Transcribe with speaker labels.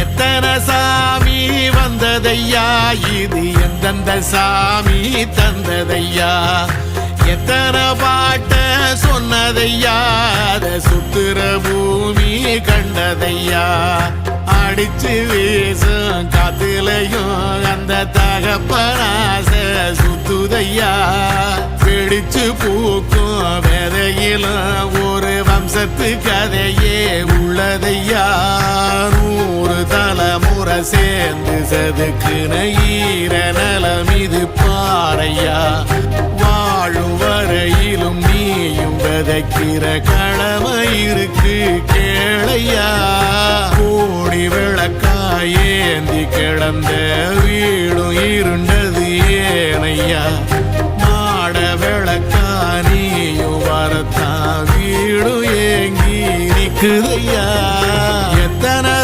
Speaker 1: எத்தனை சாமி வந்ததையா, இது எந்தெந்த சாமி தந்ததையா, எத்தனை பாட்ட சொன்னதையா, அத சுத்துற பூமி கண்டதையா, அடிச்சு வீசும் காத்துலையும் அந்த தகப்பனாச சுத்துதையா, பிடிச்சு பூக்கும் விதையிலும் ஒரு வம்சத்து கதையே உள்ளதையா, 100 தலைமுறை சேர்ந்து செதுக்குன ஈர நலம் இது பாறையா, வாழும் வரையிலும் நீயும் விதைக்கிற கடமை இருக்கு கேளையா, கோடி விளக்காயேந்தி கிடந்த வீடும் இருண்டது ஏனையா, மாட விளக்கா நீயும் வரத்தான் வீடும் ஏங்கி நிக்குதையா, எத்தனை